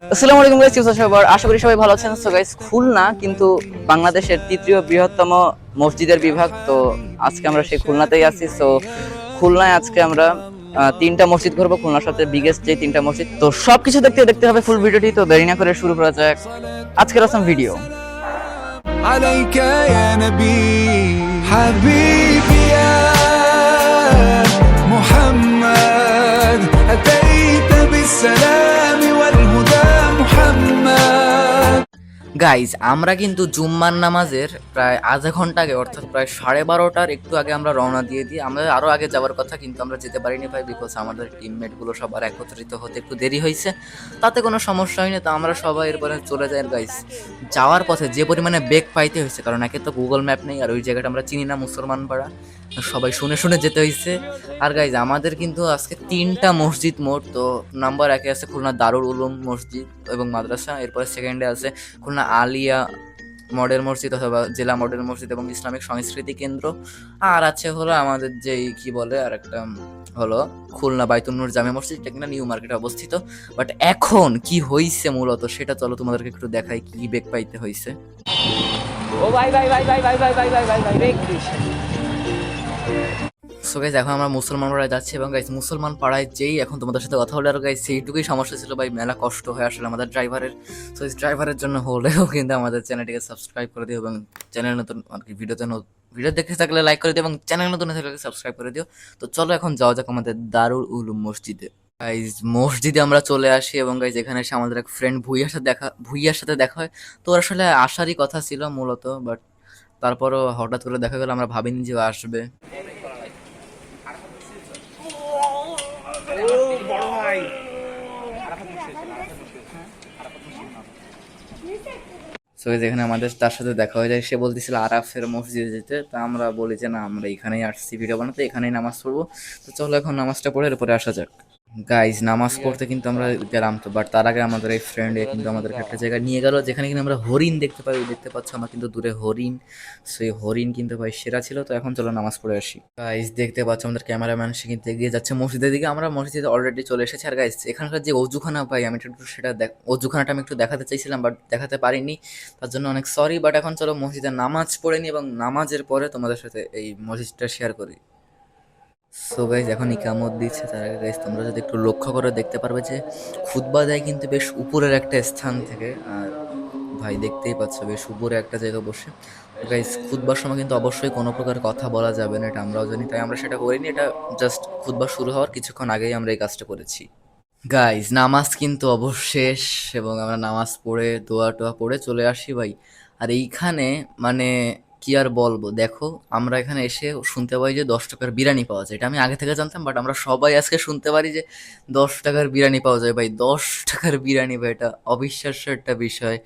আসসালামু আলাইকুম গাইস, কি অবস্থা সবার? আশা করি সবাই ভালো আছেন। সো গাইস, খুলনা কিন্তু বাংলাদেশের তৃতীয় বৃহত্তম মসজিদের বিভাগ। তো আজকে আমরা সেই খুলনাতেই আছি। সো খুলনায় আজকে আমরা তিনটা মসজিদ ঘুরবো, খুলনার সবচেয়ে বিগেস্ট যে তিনটা মসজিদ। তো সবকিছু দেখতে দেখতে হবে ফুল ভিডিওটি। তো দেরি না করে শুরু করা যাক আজকের আসাম ভিডিও। عليك يا نبي حبيبي يا محمد أتيت بالسلام والهدى محمد গাইজ আমরা কিন্তু জুম্মার নামাজের প্রায় আধা ঘন্টা আগে অর্থাৎ প্রায় 12:30টার একটু আগে আমরা রওনা দিয়ে দিই। আমাদের আরও আগে যাওয়ার কথা, কিন্তু আমরা যেতে পারিনি ভাই, বিকজ আমাদের টিমমেটগুলো সবার একত্রিত হতে একটু দেরি হয়েছে। তাতে কোনো সমস্যা হয়নি, তো আমরা সবাই এরপরে চলে যাই। গাইজ যাওয়ার পথে যে পরিমাণে বেগ পাইতে হয়েছে, কারণ একে তো গুগল ম্যাপ নেই, আর ওই জায়গাটা আমরা চিনি না, মুসলমান পাড়া, সবাই শুনে শুনে যেতে হয়েছে। আর গাইজ আমাদের কিন্তু আজকে তিনটা মসজিদ মোট। তো নাম্বার একে আছে খুলনা দারুল উলুম মসজিদ এবং মাদ্রাসা, এরপরে সেকেন্ডে আছে খুলনা আলিয়া মডেল মসজিদ অথবা জেলা মডেল মসজিদ এবং ইসলামিক সংস্কৃতি কেন্দ্র, আর আছে হলো আমাদের যেই কি বলে আর একটা হলো খুলনা বাইতুল নূর জামে মসজিদ, এটা কিনা নিউ মার্কেটে অবস্থিত। বাট এখন কি হইছে মূলত সেটা চলো তোমাদেরকে একটু দেখাই, কি বেগ পাইতে হইছে। ও ভাই ভাই ভাই ভাই ভাই ভাই ভাই ভাই ভাই ভাই ভাই সো গাইজ এখন আমরা মুসলমান পাড়ায় যাচ্ছি, এবং গাইজ মুসলমান পাড়ায় যেই এখন তোমাদের সাথে কথা হলে আর গাইজ সেইটুকুই সমস্যা ছিল ভাই, মেলা কষ্ট হয়ে আসলে আমাদের ড্রাইভারের। সো এই ড্রাইভারের জন্য হলেও কিন্তু আমাদের চ্যানেলটিকে সাবস্ক্রাইব করে দিও, এবং চ্যানেল নতুন আর কি ভিডিও দেখে থাকলে লাইক করে দিও, এবং চ্যানেল নতুন থাকলে সাবস্ক্রাইব করে দিও। তো চলো এখন যাওয়া যাক আমাদের দারুল উলুম মসজিদে। গাইজ মসজিদে আমরা চলে আসি, এবং গাইজ এখানে এসে আমাদের এক ফ্রেন্ড ভুইয়ার সাথে দেখা হয়। তো ওর আসলে আসারই কথা ছিল মূলত, বাট তারপরও হঠাৎ করে দেখা গেল, আমরা ভাবিনি যে ও আসবে। সো যেখানে আমাদের তার সাথে দেখা হয়ে যায়, সে বলতেছিল আরাফের মসজিদে যেতে। তা আমরা বলি যে না, আমরা এখানেই আসছি ভিডিও বানাতে, এখানেই নামাজ পড়বো। তো চলো এখন নামাজটা পড়ে এরপরে আসা যাক। গাইজ নামাজ পড়তে কিন্তু আমরা গেলাম, তো বাট তার আগে আমাদের এই ফ্রেন্ড কিন্তু আমাদেরকে একটা জায়গায় নিয়ে গেল, যেখানে কিন্তু আমরা হরিণ দেখতে পাই। দেখতে পাচ্ছ আমরা কিন্তু দূরে হরিণ, সেই হরিণ কিন্তু ভাই সেরা ছিল। তো এখন চলো নামাজ পড়ে আসি। গাইজ দেখতে পাচ্ছ আমাদের ক্যামেরাম্যান, সে কিন্তু এগিয়ে যাচ্ছে মসজিদের দিকে। আমরা মসজিদে অলরেডি চলে এসেছি। আর গাইজ এখানকার যে অজুখানা ভাই, আমি একটু সেটা অজুখানাটা আমি একটু দেখাতে চাইছিলাম, বাট দেখাতে পারিনি, তার জন্য অনেক সরি। বাট এখন চলো মসজিদে নামাজ পড়ে নি, এবং নামাজের পরে তোমাদের সাথে এই মসজিদটা শেয়ার করি। সো গাইজ এখন ইকামত দিচ্ছে, তার আগে গাইজ তোমরা যদি একটু লক্ষ্য করে দেখতে পারবে যে খুতবা দেয় কিন্তু বেশ উপরের একটা স্থান থেকে। আর ভাই দেখতেই পাচ্ছ বেশ উপরে একটা জায়গা বসে। গাইজ খুতবার সময় কিন্তু অবশ্যই কোনো প্রকার কথা বলা যাবে না, এটা আমরাও জানি, তাই আমরা সেটা করিনি। এটা জাস্ট খুতবা শুরু হওয়ার কিছুক্ষণ আগেই আমরা এই কাজটা করেছি। গাইজ নামাজ কিন্তু অবশেষ, এবং আমরা নামাজ পড়ে দোয়া টোয়া পড়ে চলে আসি ভাই। আর এইখানে মানে কি আর বলবো, দেখো আমরা এখানে এসে শুনতে পাই যে 10 টাকার বিরিয়ানি পাওয়া যায়। এটা আমি আগে থেকে জানতাম, বাট আমরা সবাই আজকে শুনতে পারি যে 10 টাকার বিরিয়ানি পাওয়া যায়। ভাই 10 টাকার বিরিয়ানি, ভাই এটা অবিশ্বাস্য একটা বিষয়।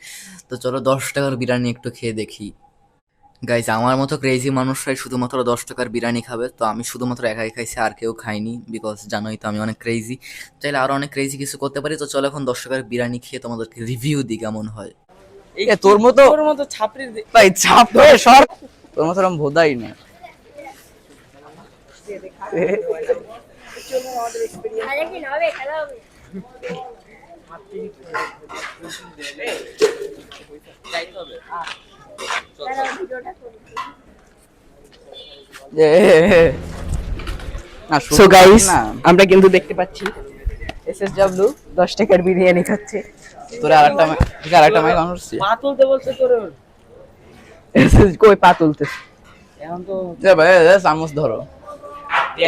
তো চলো 10 টাকার বিরিয়ানি একটু খেয়ে দেখি। গাইজ আমার মতো ক্রেজি মানুষরাই শুধুমাত্র 10 টাকার বিরিয়ানি খাবে, তো আমি শুধুমাত্র একাই খাইছি, আর কেউ খাইনি, বিকজ জানোই তো আমি অনেক ক্রেজি। চাইলে আরো অনেক ক্রেজি কিছু করতে পারি। তো চলো এখন 10 টাকার বিরিয়ানি খেয়ে তোমাদেরকে রিভিউ দিই কেমন হয়। তোর মতো ছাপড়ি ভাই, ছাপড়ে সর, তোর মতো এরকম ভোদাই না। সো গাইস আমরা কিন্তু দেখতে পাচ্ছি SSW 10 টাকার বিরিয়ানি খাচ্ছে। তোরা আরেকটা মাইক অন করছিস? পা তুলতে বলছে তোরে, কই পা তুলতেছে এখন তো। ভাই চামচ ধরো।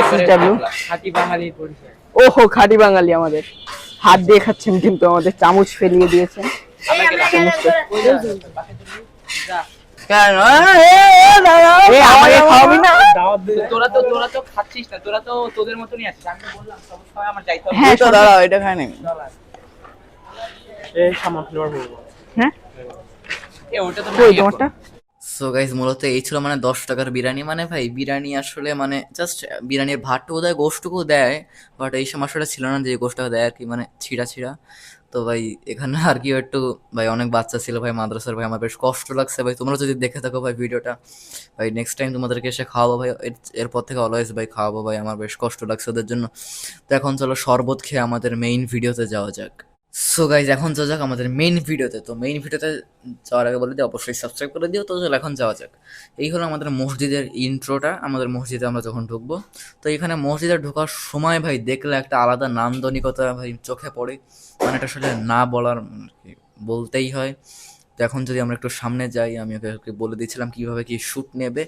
SSW খাঁটি বাঙালির পরিচয়। ওহো খাঁটি বাঙালি আমাদের, হাত দিয়ে খাচ্ছেন কিন্তু আমাদের চামচ ফেলিয়ে দিয়েছেন। কেন আমাকে খাওয়াবি না? তোরা তো খাচ্ছিস না, তোরা তো তোদের মতনই আছিস। আমি বললাম সব সময় আমার যাইতে হবে। হ্যাঁ তো দাঁড়াও, এটা খাই নাই। এই সামান ফ্লেভার বলবো। হ্যাঁ এ ওটা তো কই তোমারটা? সো গাইজ মূলত এই ছিল মানে 10 টাকার বিরিয়ানি। মানে ভাই বিরিয়ানি আসলে মানে জাস্ট বিরিয়ানির ভাতটুকু দেয়, গোশটুকু দেয়, বাট এই সমস্যাটা ছিল না যে গোশটটা দেয় আর কি, মানে ছিঁড়া ছিঁড়া। তো ভাই এখানে আর কি একটু ভাই অনেক বাচ্চা ছিল ভাই মাদ্রাসার, ভাই আমার বেশ কষ্ট লাগছে ভাই। তোমরা যদি দেখে থাকো ভাই ভিডিওটা, ভাই নেক্সট টাইম তোমাদেরকে এসে খাওয়াবো ভাই, এরপর থেকে অলওয়েজ ভাই খাওয়াবো ভাই, আমার বেশ কষ্ট লাগছে ওদের জন্য। তো এখন চলো শরবত খেয়ে আমাদের মেইন ভিডিওতে যাওয়া যাক। সো গাইজ এখন যাওয়া যাক আমাদের মেইন ভিডিওতে। তো মেইন ভিডিওতে যাওয়ার আগে বলে দিও অবশ্যই সাবস্ক্রাইব করে দিও। তো চলো এখন যাওয়া যাক। এই হলো আমাদের মসজিদের ইন্ট্রোটা। আমাদের মসজিদে আমরা যখন ঢুকবো, তো এখানে মসজিদে ঢোকার সময় ভাই দেখলে একটা আলাদা নান্দনিকতা ভাই চোখে পড়ে, মানে এটা আসলে না বলার মানে কি বলতেই হয়। তো এখন যদি আমরা একটু সামনে যাই, আমি ওকে বলে দিয়েছিলাম কীভাবে কী শ্যুট নেবে।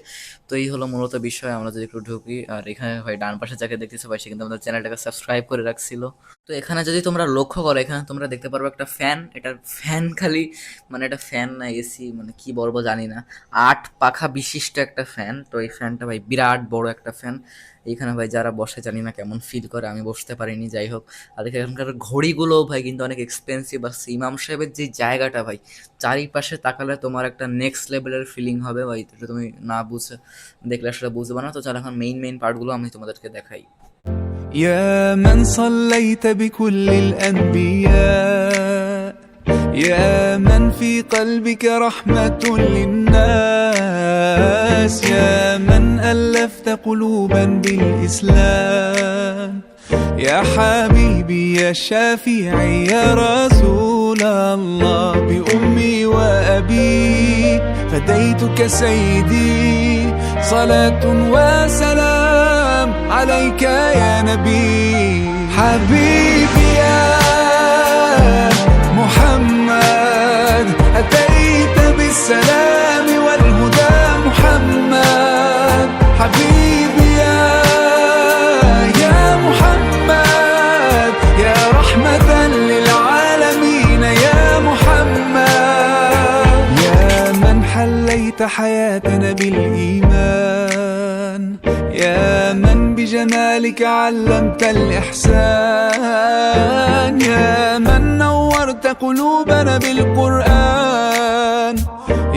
তো এই হলো মূলত বিষয়। আমরা যদি একটু ঢুকি, আর এখানে ভাই ডান পাশে যাকে দেখতেছো ভাই সে কিন্তু আমাদের চ্যানেলটাকে সাবস্ক্রাইব করে রাখছিল। তো এখানে যদি তোমরা লক্ষ্য করো, এখানে তোমরা দেখতে পারবে একটা ফ্যান। এটার ফ্যান খালি মানে এটা ফ্যান না এসি, মানে কি বলবো জানি না, 8 পাখা বিশিষ্ট একটা ফ্যান। তো এই ফ্যানটা ভাই বিরাট বড় একটা ফ্যান। এইখানে ভাই যারা বসে জানি না কেমন ফিল করে, আমি বসতে পারিনি, যাই হোক। আর এখানকার ঘড়িগুলো ভাই কিন্তু অনেক এক্সপেন্সিভ। আর ইমাম সাহেবের যে জায়গাটা ভাই, চারিপাশে তাকালে তোমার একটা নেক্সট লেভেলের ফিলিং হবে ভাই, এটা তুমি না বুঝে দেখলে আসলে বুঝবে না। তো চলো এখন মেইন পার্টগুলো আমি তোমাদেরকে দেখাই। يا من صليت بكل الأنبياء يا من في قلبك رحمة للناس يا من ألفت قلوبا بالإسلام يا حبيبي يا شافعي يا رسول الله بأمي وأبي فديتك سيدي صلاة وسلام عليك يا نبي حبيبي يا محمد أتيت بالسلام والهدى محمد حبيبي يا محمد يا رحمة للعالمين يا محمد يا من حليت حياتنا بالإيمان يا من بجمالك علمت الإحسان يا من نورت قلوبنا بالقرآن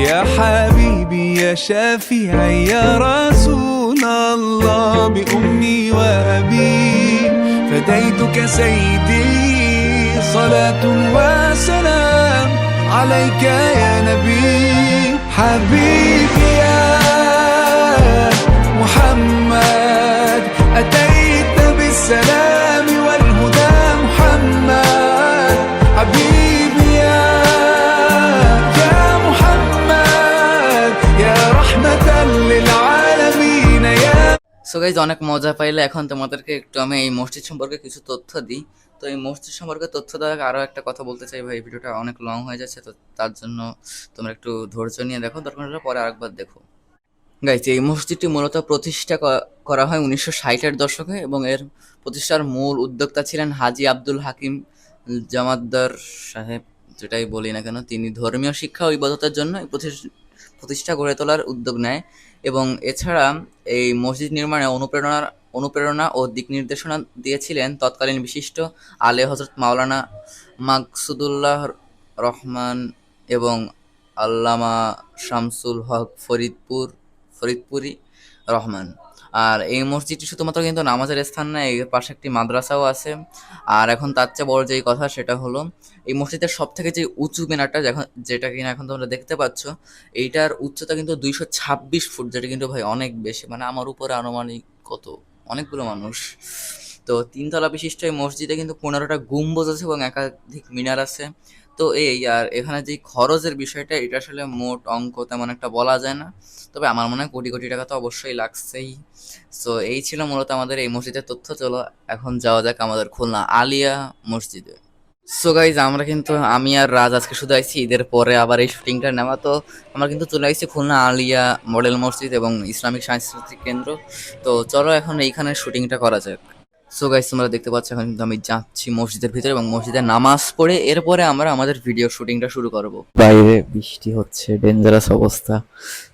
يا حبيبي يا شافعي يا رسول الله بأمي وأبي فديتك سيدي صلاة وسلام عليك يا نبي حبيبي يا محمد أتيت بالسلام والهدى محمد حبيبي يا محمد يا رحمة للعالمين يا সো গাইজ অনেক মজা পাইলে এখন তোমাদেরকে একটু আমি এই মসজিদ সম্পর্কে কিছু তথ্য দিই। তো এই মসজিদ সম্পর্কে তথ্য দেওয়ার আরও একটা কথা বলতে চাই ভাই, ভিডিওটা অনেক লং হয়ে যাচ্ছে, তো তার জন্য তোমরা একটু ধৈর্য নিয়ে দেখো, দরকার হলে পরে আরেকবার দেখো। গাইজ এই মসজিদটি মূলত প্রতিষ্ঠা করা হয় 1960-এর দশকে, এবং এর প্রতিষ্ঠার মূল উদ্যোক্তা ছিলেন হাজি আব্দুল হাকিম জামাতদার সাহেব, যেটাই বলি না কেন। তিনি ধর্মীয় শিক্ষা ও ইবাদতের জন্য এই প্রতিষ্ঠা গড়ে তোলার উদ্যোগ নেয়, এবং এছাড়া এই মসজিদ নির্মাণে অনুপ্রেরণা ও দিক নির্দেশনা দিয়েছিলেন তৎকালীন বিশিষ্ট আলে হজরত মাওলানা মাকসুদুল্লাহ রহমান এবং আল্লামা শামসুল হক ফরিদপুরি রহমান। আর এই মসজিদটি শুধুমাত্র কিন্তু নামাজের স্থান না, এর পাশে একটি মাদ্রাসাও আছে। আর এখন তার চেয়ে বড় যেই কথা সেটা হলো, এই মসজিদের সব থেকে যে উঁচু মিনারটা যেটা কিনা এখন তোমরা দেখতে পাচ্ছ, এইটার উচ্চতা কিন্তু 226 ফুট, যেটা কিন্তু ভাই অনেক বেশি, মানে আমার উপরে আনুমানিক কত অনেকগুলো মানুষ। তো 3 তলা বিশিষ্ট এই মসজিদে কিন্তু 15টা গম্বুজ আছে এবং একাধিক মিনার আছে। তো আর এখানে যে খরচের বিষয়টা, এটা আসলে মোট অঙ্ক তেমন একটা বলা যায় না, তবে আমার মনে হয় কোটি কোটি টাকা তো অবশ্যই লাগছেই। সো এই ছিল মূলত আমাদের এই মসজিদের তথ্য। চলো এখন যাওয়া যাক আমাদের খুলনা আলিয়া মসজিদে। সো গাইজ আমি আর রাজ আজকে শুধু আইছি ঈদের পরে আবার এই শুটিংটা নেওয়া। তো আমরা কিন্তু চলে আসছি খুলনা আলিয়া মডেল মসজিদ এবং ইসলামিক সাংস্কৃতিক কেন্দ্র। তো চলো এখন এইখানে শুটিংটা করা যাক। সো গাইজ তোমরা দেখতে পাচ্ছ এখন কিন্তু আমি যাচ্ছি মসজিদের ভিতরে, এবং মসজিদে নামাজ পড়ে এরপরে আমরা আমাদের ভিডিও শুটিংটা শুরু করব। বাইরে বৃষ্টি হচ্ছে, ডেঞ্জারাস অবস্থা,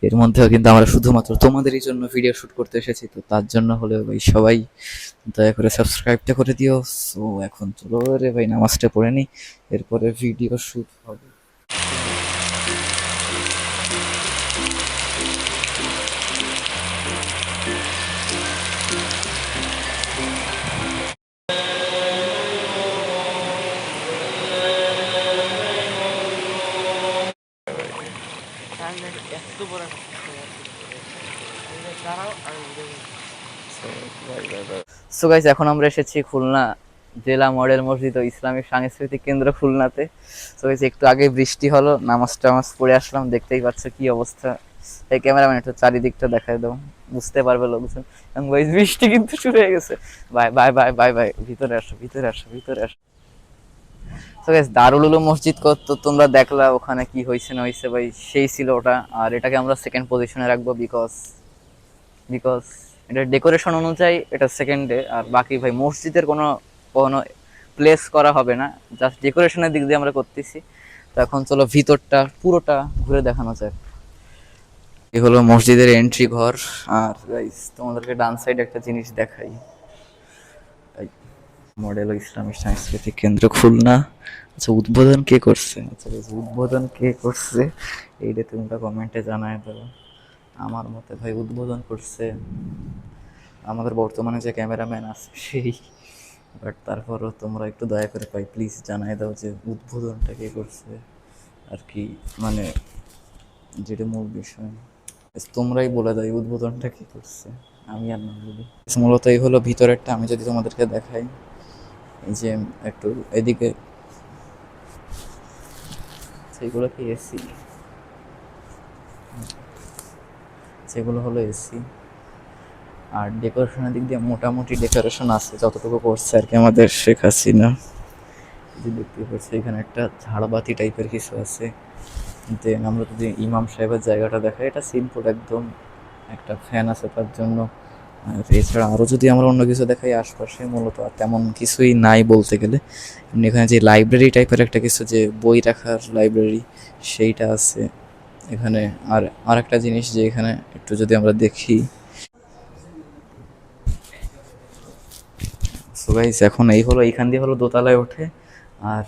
এর মধ্যেও কিন্তু আমরা শুধুমাত্র তোমাদেরই জন্য ভিডিও শুট করতে এসেছি। তো তার জন্য হলে ভাই সবাই দয়া করে সাবস্ক্রাইবটা করে দিও। সো এখন চলো রে ভাই নামাজটা পড়ে নি, এরপরে ভিডিও শুট হবে। সো গাইস এখন আমরা এসেছি খুলনা জেলা মডেল মসজিদ ও ইসলামিক সাংস্কৃতিক কেন্দ্র খুলনাতে। তো একটু আগে বৃষ্টি হলো, নামাজ টামাজ পড়ে আসলাম, দেখতেই পাচ্ছ কি অবস্থা। এই ক্যামেরাম্যান একটু চারিদিকটা দেখায় দাও, বুঝতে পারবে লোকজন। এবং ভাই বৃষ্টি কিন্তু শুরু হয়ে গেছে। Bye bye bye bye bye, ভিতরে আসো ভিতরে আসো ভিতরে আসো। তো গাইস দারুল উলুম মসজিদ তো তোমরা দেখলা ওখানে কি হয়েছে না হয়েছে ভাই, সেই ছিল ওটা। আর এটাকে আমরা সেকেন্ড পজিশনে রাখবো বিকজ এটা ডেকোরেশন অনুযায়ী এটা সেকেন্ডে। আর বাকি ভাই মসজিদের কোনো কোনো প্লেস করা হবে না, জাস্ট ডেকোরেশনের দিক দিয়ে আমরা করতেছি। তো এখন চলো ভিতরটা পুরোটা ঘুরে দেখানো যাক। এই হলো মসজিদের এন্ট্রি ঘর। আর গাইস তোমাদেরকে ডান সাইড একটা জিনিস দেখাই, মডেল ইসলামিক সাংস্কৃতিক কেন্দ্র খুলনা। আচ্ছা উদ্বোধন কে করছে, উদ্বোধন কে করছে এইটা তোমরা কমেন্টে জানায় দেবো। আমার মতে ভাই উদ্বোধন করছে আমাদের বর্তমানে যে ক্যামেরাম্যান আছে সেই, বাট তারপরও তোমরা একটু দয়া করে ভাই প্লিজ জানাই দাও যে উদ্বোধনটা কে করছে আর কি, মানে যেটা মূল বিষয় তোমরাই বলে দাও উদ্বোধনটা কে করছে, আমি আর না বলি। মূলত এই হলো ভিতরেরটা। আমি যদি তোমাদেরকে দেখাই, এই যে একটু এদিকে সেগুলো কি এসি, সেগুলো হলো এসি। আর ডেকোরেশনের দিক দিয়ে মোটামুটি ডেকোরেশন আছে যতটুকু করছে আর কি আমাদের শেখ হাসিনা। যে দেখতে পাচ্ছি এখানে একটা ঝাড়বাতি টাইপের কিছু আছে। দেন আমরা যদি ইমাম সাহেবের জায়গাটা দেখাই, এটা সিম্পল একদম, একটা ফ্যান আছে তার জন্য। আর এছাড়া আরও যদি আমরা অন্য কিছু দেখাই, আশপাশে মূলত আর তেমন কিছুই নাই বলতে গেলে। এমনি এখানে যে লাইব্রেরি টাইপের একটা কিছু, যে বই রাখার লাইব্রেরি, সেইটা আছে এখানে। আর একটা জিনিস যে এখানে একটু যদি আমরা দেখি, সো গাইস এখন এই হলো এইখান দিয়ে হলো দোতলায় ওঠে। আর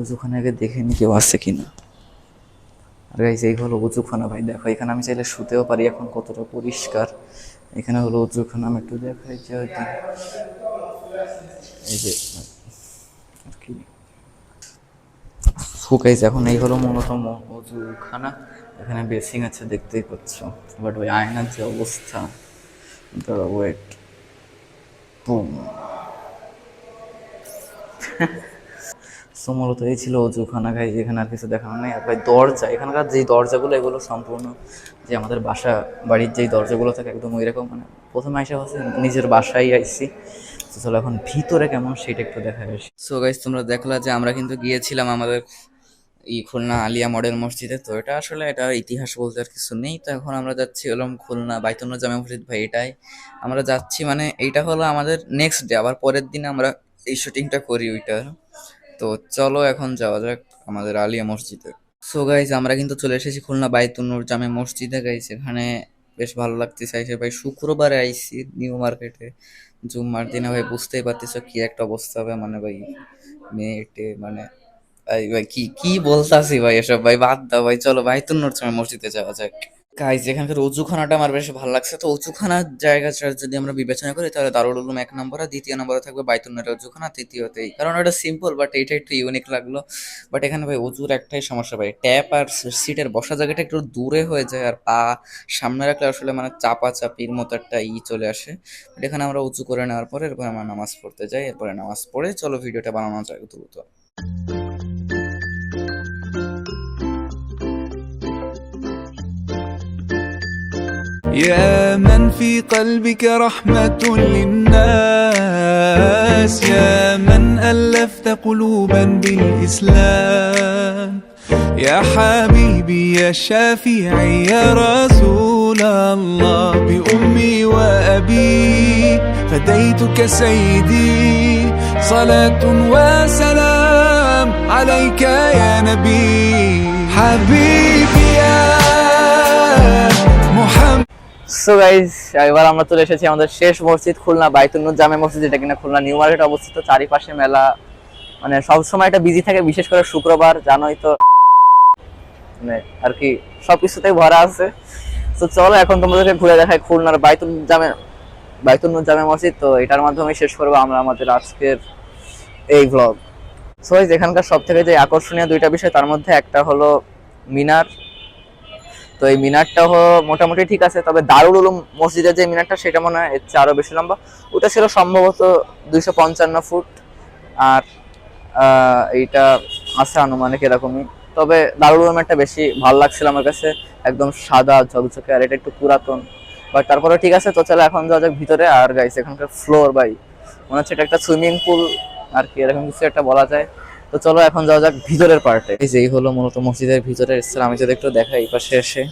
উজুখানা আগে দেখে নি কেউ আছে কিনা। আর গাইস এই হলো উজুখানা। ভাই দেখো এখানে আমি চাইলে শুতেও পারি, এখন কতটা পরিষ্কার। এখানে হলো উজুখানা, আমি একটু দেখাই যে এই যে আর কি। সো গাইস এখন এই হলো মূলত উজুখানা। এখানে বেসিং আছে দেখতেই পাচ্ছ, বাট ওই আয়নার যে অবস্থা, ওয়েট বুম। সো মূলত এই ছিল অজুখানা গাইজ, এখানে আর কিছু দেখানো নেই। আর ভাই দরজা, এখানকার যেই দরজাগুলো এগুলো সম্পূর্ণ যে আমাদের বাসা বাড়ির যেই দরজাগুলো থাকে একদম ওই রকম। মানে প্রথমে আইসা হচ্ছে নিজের বাসায় আইসি। তো চলো এখন ভিতরে কেমন সেটা একটু দেখা আসি। সো গাইজ তোমরা দেখলা যে আমরা কিন্তু গিয়েছিলাম আমাদের খুলনা আলিয়া মডেল মসজিদে। তো এটা আসলে এটা ইতিহাস বলতে আর কিছু নেই। তো এখন আমরা যাচ্ছি হলাম খুলনা বাইতুন্নুর জামে মসজিদ। ভাই এটাই আমরা যাচ্ছি, মানে এইটা হলো আমাদের নেক্সট ডে, আবার পরের দিন আমরা এই শুটিংটা করি ওইটার। তো চলো এখন যাওয়া যাক আমাদের আলিয়া মসজিদে। সো গাইজ আমরা কিন্তু চলে এসেছি খুলনা বাইতুন্নুর জামে মসজিদে গাইজ। এখানে বেশ ভালো লাগতেছে আইসে ভাই। শুক্রবারে আইসি নিউ মার্কেটে, জুম্মার দিনে ভাই বুঝতেই পারতেছো কি একটা অবস্থা হবে, মানে ভাই মেয়েটে মানে ভাই কি কি বলতাছি ভাই, এসব ভাই বাদ দাও ভাই, চলো বাইতুন্নুর জামে মসজিদে যাওয়া যাক। গাইজ এখানকার অজুখানাটা আমার বেশ ভালো লাগছে। তো অজুখানার জায়গাটা যদি আমরা বিবেচনা করি তাহলে দারুল উলুম 1 নম্বরে, দ্বিতীয় নম্বরে থাকবে বাইতুন্নুরের অজুখানা, তৃতীয়তেই, কারণ ওটা সিম্পল বাট এইটা একটু ইউনিক লাগলো। বাট এখানে ভাই অজুর একটাই সমস্যা ভাই, ট্যাপ আর সিটের বসা জায়গাটা একটু দূরে হয়ে যায়, আর পা সামনে রাখলে আসলে মানে চাপাচাপির মতো একটা চলে আসে। বাট এখানে আমরা উঁচু করে নেওয়ার পরে এরপর আমরা নামাজ পড়তে যাই, এরপরে নামাজ পড়ে চলো ভিডিওটা বানানো যায় দ্রুত। يا من في قلبك رحمة للناس، يا من ألفت قلوبا بالإسلام، يا حبيبي يا شافعي يا رسول الله، بأمي وأبي فديتك سيدي، صلاة وسلام عليك يا نبي، حبيبي يا محمد। সো গাইজ এবার আমরা চলে এসেছি আমাদের শেষ মসজিদ খুলনা বাইতুন্নুর জামে মসজিদ, যেটা কিনা খুলনা নিউ মার্কেটে অবস্থিত। চারিপাশে মেলা, মানে সবসময় এটা বিজি থাকে, বিশেষ করে শুক্রবার, জানোই তো, মানে আর কি সবকিছুতেই ভরা আছে। তো চলো এখন তোমাদেরকে ঘুরে দেখাই খুলনার বাইতুন্নুর জামে মসজিদ। তো এটার মাধ্যমে শেষ করবো আমরা আমাদের আজকের এই ভ্লগ। সো গাইজ এখানকার সব থেকে যে আকর্ষণীয় দুইটা বিষয়, তার মধ্যে একটা হলো মিনার। তো এই মিনারটাও মোটামুটি ঠিক আছে, তবে দারুল উলুম মসজিদের যে মিনারটা সেটা মনে হয় এর চেয়ে আরো বেশি লম্বা। ওটা ছিল সম্ভবত 255 ফুট, আর এইটা আছে আনুমানিক এরকমই। তবে দারুল উলুমেরটা বেশি ভালো লাগছিল আমার কাছে, একদম সাদা ঝকঝকে, আর এটা একটু পুরাতন, বাট তারপরে ঠিক আছে। তো চলো এখন যাওয়া যাক ভিতরে। আর গাইস এখানকার ফ্লোর ভাই মনে হচ্ছে এটা একটা সুইমিং পুল আর কি, এরকম কিছু একটা বলা যায়। তো চলো এখন যাওয়া যাক ভিতরের পার্টে। এই হলো মূলত মসজিদের ভিতরের স্থান। আমি যদি একটু দেখাই এই পাশে এসে,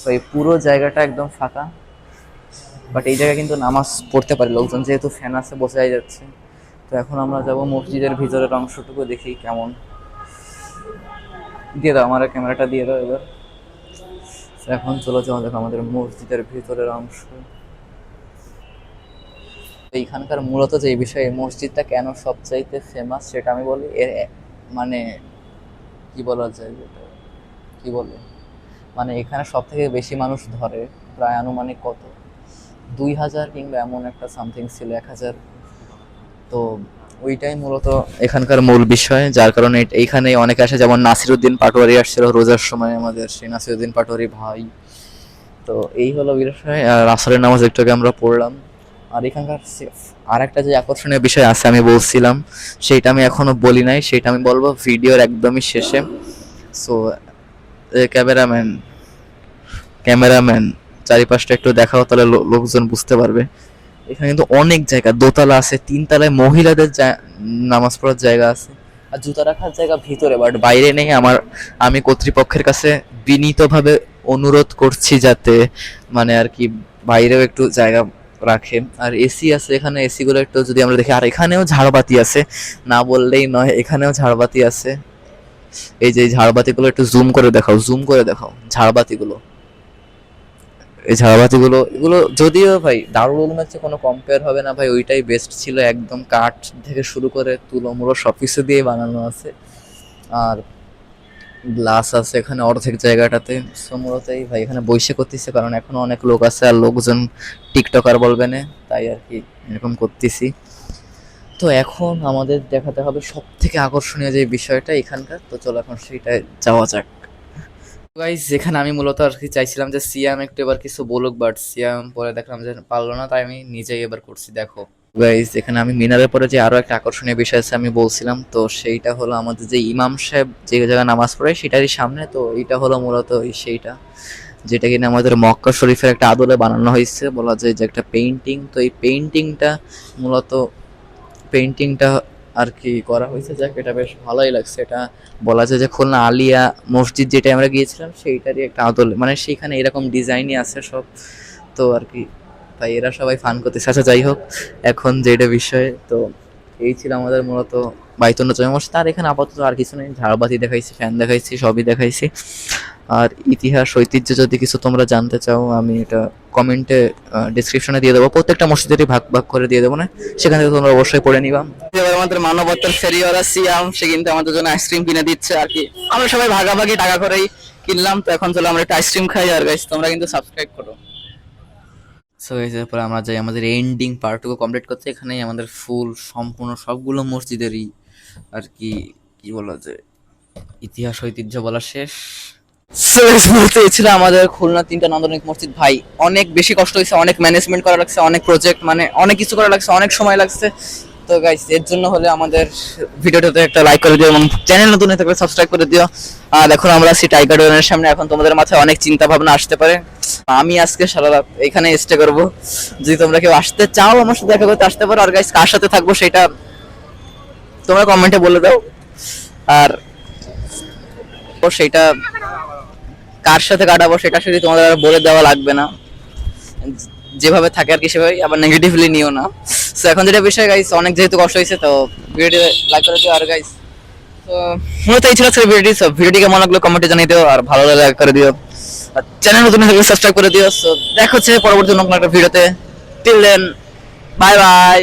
তো এই পুরো জায়গাটা একদম ফাঁকা, বাট এই জায়গায় কিন্তু নামাজ পড়তে পারে লোকজন, যেহেতু ফ্যান আছে বোঝাই যাচ্ছে। তো এখন আমরা যাব মসজিদের ভিতরের অংশটুকু দেখি কেমন। দিয়ে দাও আমার ক্যামেরাটা, দিয়ে দাও এবার। তো এখন চলো যাওয়া যাক আমাদের মসজিদের ভিতরের অংশ। এইখানকার মূলত যে বিষয়ে মসজিদটা কেন সবচাইতে ফেমাস সেটা আমি বলি। এর মানে কি বলা যায়, যেটা কি বলে, মানে এখানে সব থেকে বেশি মানুষ ধরে, প্রায় আনুমানিক কত 2000 কিংবা এমন একটা সামথিং ছিল, 1000। তো ওইটাই মূলত এখানকার মূল বিষয়, যার কারণে এইখানে অনেকে আসে। যেমন নাসিরউদ্দিন পাটোয়ারি আসছিল রোজার সময় আমাদের, সেই নাসিরউদ্দিন পাটোয়ারি ভাই। তো এই হলো বিষয়। আর আসরের নামাজ একটু আগে আমরা পড়লাম। আর এখানকার আর একটা যে আকর্ষণীয় বিষয় আছে আমি বলছিলাম, সেইটা আমি এখনো বলি নাই, সেটা আমি বলবো ভিডিওর একদমই শেষে। সো ক্যামেরাম্যান চারিপাশটা একটু দেখাও, তাহলে লোকজন বুঝতে পারবে। এখানে কিন্তু অনেক জায়গা, দোতলা আছে, 3 তলায় মহিলাদের নামাজ পড়ার জায়গা আছে, আর জুতা রাখার জায়গা ভিতরে, বাট বাইরে নেই। আমি কর্তৃপক্ষের কাছে বিনীতভাবে অনুরোধ করছি যাতে মানে আর কি বাইরেও একটু জায়গা রাখে। আর এসি আছে এখানে, এসি গুলো একটু যদি আমরা দেখি। আর এখানেও ঝাড়বাতি আছে, না বললেই নয়, এখানেও ঝাড়বাতি আছে। এই যে ঝাড়বাতি গুলো একটু জুম করে দেখাও ঝাড়বাতিগুলো। এই ঝাড়বাতিগুলো এগুলো যদিও ভাই দারুল উলুমের চেয়ে কোনো কম্পেয়ার হবে না ভাই, ওইটাই বেস্ট ছিল। একদম কাঠ থেকে শুরু করে তুলোমুলো সবকিছু দিয়ে বানানো আছে। আর গ্লাস আছে এখানে অর্ধেক জায়গাটাতে। মূলতই ভাই এখানে বসে করতেছে, কারণ এখনো অনেক লোক আছে, আর লোকজন টিকটকার বলবে না, তাই আর কি এরকম করতেছি। তো এখন আমাদের দেখাতে হবে সব থেকে আকর্ষণীয় যে বিষয়টা এখানকার। তো চলো এখন সেইটাই যাওয়া যাক। গাইস যেখানে আমি মূলত আর কি চাইছিলাম যে সিয়াম একটু এবার কিছু বলুক, বাট সিয়াম পরে দেখলাম যে পারলো না, তাই আমি নিজেই এবার করছি। দেখো গাইস এখানে আমি মিনারের পরে যে আরো একটা আকর্ষণীয় বিষয় আছে আমি বলছিলাম, তো সেইটা হলো আমাদের যে ইমাম সাহেব যে জায়গায় নামাজ পড়ে সেটারই সামনে। তো এইটা হলো মূলত সেইটা, যেটা কিনা আমাদের মক্কা শরীফের একটা আদলে বানানো হয়েছে, বলা যায় যে একটা পেইন্টিং। তো এই পেইন্টিংটা আর কি করা হয়েছে, যাক এটা বেশ ভালোই লাগছে। এটা বলা যায় যে খুলনা আলিয়া মসজিদ যেটা আমরা গিয়েছিলাম সেইটারই একটা আদল, মানে সেইখানে এরকম ডিজাইনই আছে সব। তো আর কি তাই এরা সবাই ফান করতেছে। আচ্ছা যাই হোক, এখন যেটা বিষয়, তো এই ছিল আমাদের মূলত বাইতুল জামে মসজিদ। আর এখানে আপাতত আর কিছু নেই, ঝাড়বাতি দেখাইছি, ফ্যান দেখাইছি, সবই দেখাইছি। আর ইতিহাস ঐতিহ্য যদি কিছু তোমরা জানতে চাও, আমি এটা কমেন্টে ডিসক্রিপশনে দিয়ে দেবো, প্রত্যেকটা মসজিদেরই ভাগ ভাগ করে দিয়ে দেবো না, সেখান থেকে তোমরা অবশ্যই পড়ে নিবা। এবার আমাদের মানবতার ফেরিওয়ালা সিয়াম, সে কিন্তু আমাদের জন্য আইসক্রিম কিনে দিচ্ছে আর কি। আমরা সবাই ভাগাভাগি টাকা করেই কিনলাম। তো এখন চলো আমরা একটা আইসক্রিম খাই। আর গাইস তোমরা কিন্তু সাবস্ক্রাইব করো। সো এরপরে আমরা যাই আমাদের এন্ডিং পার্টটুকু কমপ্লিট করতে। এখানেই আমাদের ফুল সম্পূর্ণ সবগুলো মসজিদেরই আর কি কি বলা যায় ইতিহাস ঐতিহ্য বলা শেষ। ছিল আমাদের খুলনা 3টা নান্দনিক মসজিদ। ভাই অনেক বেশি কষ্ট হয়েছে, অনেক ম্যানেজমেন্ট করা লাগছে, অনেক প্রজেক্ট, মানে অনেক কিছু করা লাগছে, অনেক সময় লাগছে। তো গাইস এর জন্য হলে আমাদের ভিডিওটাতে একটা লাইক করে দিও এবং চ্যানেল নতুন হয়ে থাকলে সাবস্ক্রাইব করে দিও। আর এখন আমরা আছি টাইগার ডোনের সামনে। এখন তোমাদের মাথায় অনেক চিন্তা ভাবনা আসতে পারে, আমি আজকে সারা রাত এখানে স্টে করবো। যদি তোমরা কেউ আসতে চাও আমার সাথে দেখা করতে আসতে পারো। আর গাইস কার সাথে থাকবো সেটা তোমরা কমেন্টে বলে দাও। আর সেটা কার সাথে কাটাবো সেটা শুধু তোমাদের আর বলে দেওয়া লাগবে না, যেভাবে থাকে আর কি সেভাবেই, আবার নেগেটিভলি নিও না। সো এখন যেটা বিষয় গাইস, অনেক যেহেতু কষ্ট হয়েছে, তো ভিডিওটি লাইক করে দিও। আর গাইস তো মূলত এই ছিল ভিডিওটি। সো ভিডিওটি কেমন লাগলো কমেন্টে জানিয়ে দিও, আর ভালো লাগলে লাইক করে দিও, আর চ্যানেল নতুন হলে সাবস্ক্রাইব করে দিও। সো দেখা হচ্ছে পরবর্তী নতুন একটা ভিডিওতে। Till then bye by.